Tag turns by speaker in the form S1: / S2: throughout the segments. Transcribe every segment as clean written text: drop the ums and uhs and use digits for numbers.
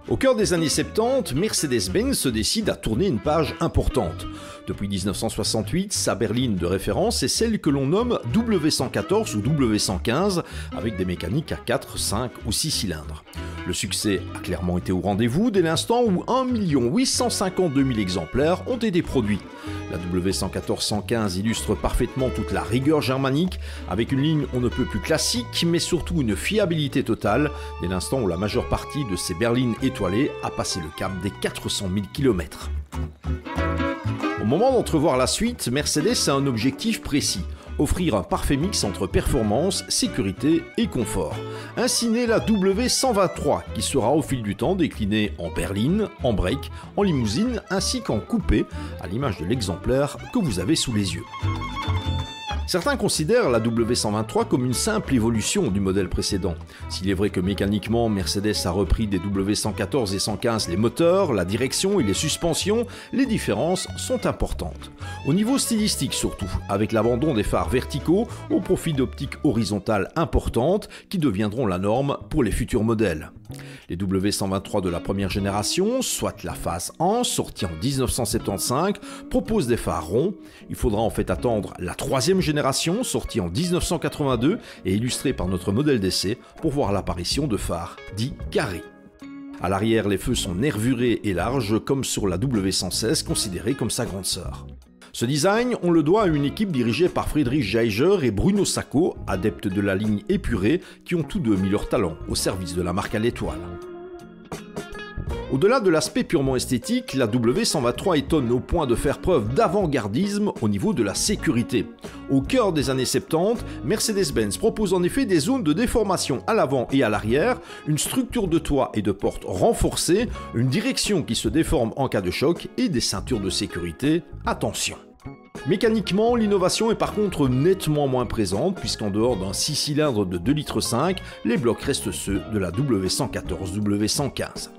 S1: Au cœur des années 70, Mercedes-Benz se décide à tourner une page importante. Depuis 1968, sa berline de référence est celle que l'on nomme W114 ou W115, avec des mécaniques à 4, 5 ou 6 cylindres. Le succès a clairement été au rendez-vous dès l'instant où 1 852 000 exemplaires ont été produits. La W114-115 illustre parfaitement toute la rigueur germanique, avec une ligne on ne peut plus classique, mais surtout une fiabilité totale, dès l'instant où la majeure partie de ces berlines étoilées a passé le cap des 400 000 km. Au moment d'entrevoir la suite, Mercedes a un objectif précis: offrir un parfait mix entre performance, sécurité et confort. Ainsi naît la W123, qui sera au fil du temps déclinée en berline, en break, en limousine ainsi qu'en coupé, à l'image de l'exemplaire que vous avez sous les yeux. Certains considèrent la W123 comme une simple évolution du modèle précédent. S'il est vrai que mécaniquement, Mercedes a repris des W114 et 115 les moteurs, la direction et les suspensions, les différences sont importantes. Au niveau stylistique surtout, avec l'abandon des phares verticaux au profit d'optiques horizontales importantes qui deviendront la norme pour les futurs modèles. Les W123 de la première génération, soit la phase 1, sortie en 1975, proposent des phares ronds. Il faudra en fait attendre la troisième génération, sortie en 1982 et illustrée par notre modèle d'essai, pour voir l'apparition de phares dits carrés. À l'arrière, les feux sont nervurés et larges, comme sur la W116, considérée comme sa grande sœur. Ce design, on le doit à une équipe dirigée par Friedrich Geiger et Bruno Sacco, adeptes de la ligne épurée, qui ont tous deux mis leur talent au service de la marque à l'étoile. Au-delà de l'aspect purement esthétique, la W123 étonne au point de faire preuve d'avant-gardisme au niveau de la sécurité. Au cœur des années 70, Mercedes-Benz propose en effet des zones de déformation à l'avant et à l'arrière, une structure de toit et de porte renforcée, une direction qui se déforme en cas de choc et des ceintures de sécurité. Attention! Mécaniquement, l'innovation est par contre nettement moins présente, puisqu'en dehors d'un 6 cylindres de 2,5 litres, les blocs restent ceux de la W114-W115.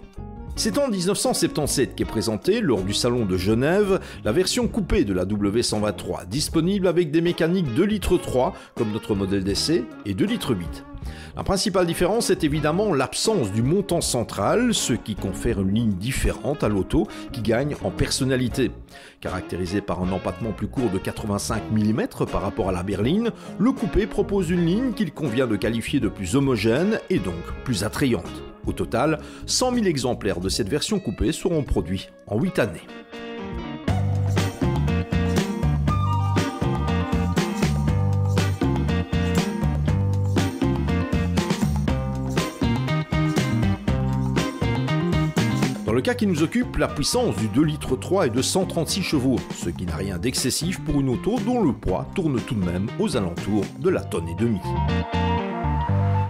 S1: C'est en 1977 qu'est présentée, lors du salon de Genève, la version coupée de la W123, disponible avec des mécaniques 2,3 litres comme notre modèle d'essai et 2,8 litres. La principale différence est évidemment l'absence du montant central, ce qui confère une ligne différente à l'auto qui gagne en personnalité. Caractérisé par un empattement plus court de 85 mm par rapport à la berline, le coupé propose une ligne qu'il convient de qualifier de plus homogène et donc plus attrayante. Au total, 100 000 exemplaires de cette version coupée seront produits en 8 années. Dans le cas qui nous occupe, la puissance du 2,3 litres est de 136 chevaux, ce qui n'a rien d'excessif pour une auto dont le poids tourne tout de même aux alentours de la tonne et demie.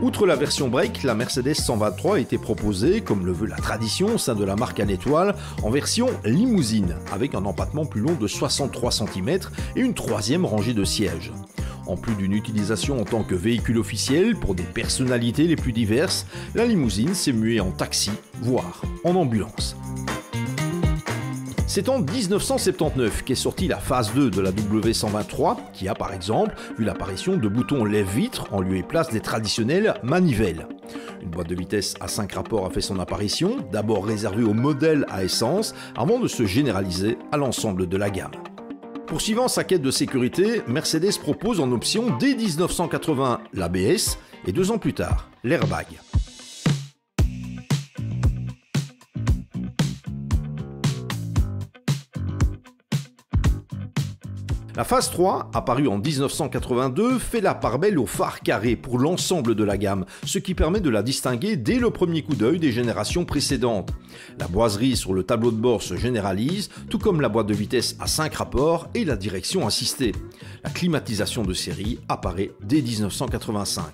S1: Outre la version break, la Mercedes 123 a été proposée, comme le veut la tradition au sein de la marque à l'étoile, en version limousine, avec un empattement plus long de 63 cm et une troisième rangée de sièges. En plus d'une utilisation en tant que véhicule officiel pour des personnalités les plus diverses, la limousine s'est muée en taxi, voire en ambulance. C'est en 1979 qu'est sortie la phase 2 de la W123, qui a par exemple vu l'apparition de boutons lève-vitre en lieu et place des traditionnelles manivelles. Une boîte de vitesse à 5 rapports a fait son apparition, d'abord réservée aux modèles à essence, avant de se généraliser à l'ensemble de la gamme. Poursuivant sa quête de sécurité, Mercedes propose en option dès 1980 l'ABS et 2 ans plus tard l'airbag. La phase 3, apparue en 1982, fait la part belle aux phares carrés pour l'ensemble de la gamme, ce qui permet de la distinguer dès le premier coup d'œil des générations précédentes. La boiserie sur le tableau de bord se généralise, tout comme la boîte de vitesse à 5 rapports et la direction assistée. La climatisation de série apparaît dès 1985.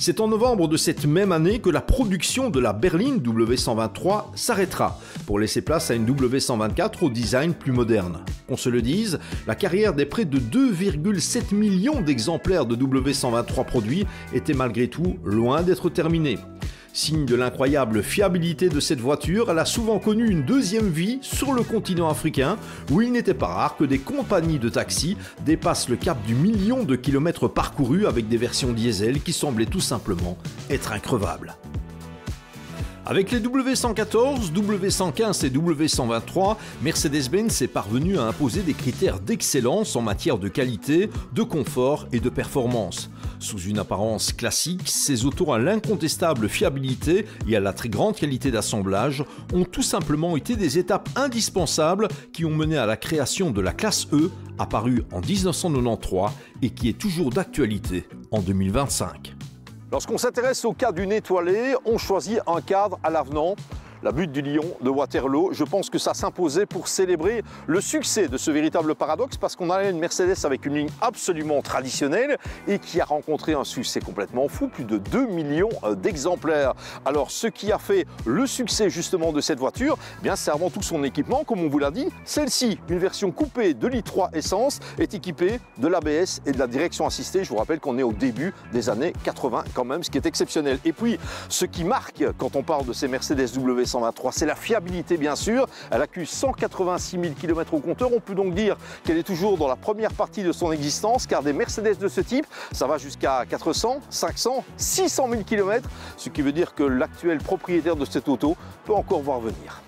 S1: C'est en novembre de cette même année que la production de la berline W123 s'arrêtera pour laisser place à une W124 au design plus moderne. Qu'on se le dise, la carrière des près de 2,7 millions d'exemplaires de W123 produits était malgré tout loin d'être terminée. Signe de l'incroyable fiabilité de cette voiture, elle a souvent connu une deuxième vie sur le continent africain, où il n'était pas rare que des compagnies de taxis dépassent le cap du million de kilomètres parcourus avec des versions diesel qui semblaient tout simplement être increvables. Avec les W114, W115 et W123, Mercedes-Benz est parvenu à imposer des critères d'excellence en matière de qualité, de confort et de performance. Sous une apparence classique, ces autos à l'incontestable fiabilité et à la très grande qualité d'assemblage ont tout simplement été des étapes indispensables qui ont mené à la création de la classe E, apparue en 1993 et qui est toujours d'actualité en 2025. Lorsqu'on s'intéresse au cas d'une étoilée, on choisit un cadre à l'avenant. La butte du lion de Waterloo, je pense que ça s'imposait pour célébrer le succès de ce véritable paradoxe parce qu'on a une Mercedes avec une ligne absolument traditionnelle et qui a rencontré un succès complètement fou, plus de 2 millions d'exemplaires. Alors ce qui a fait le succès justement de cette voiture, eh bien c'est avant tout son équipement, comme on vous l'a dit. Celle-ci, une version coupée de i3 essence, est équipée de l'ABS et de la direction assistée. Je vous rappelle qu'on est au début des années 80 quand même, ce qui est exceptionnel. Et puis ce qui marque quand on parle de ces Mercedes W123, c'est la fiabilité bien sûr. Elle accuse 186 000 km au compteur. On peut donc dire qu'elle est toujours dans la première partie de son existence car des Mercedes de ce type, ça va jusqu'à 400, 500, 600 000 km, ce qui veut dire que l'actuel propriétaire de cette auto peut encore voir venir.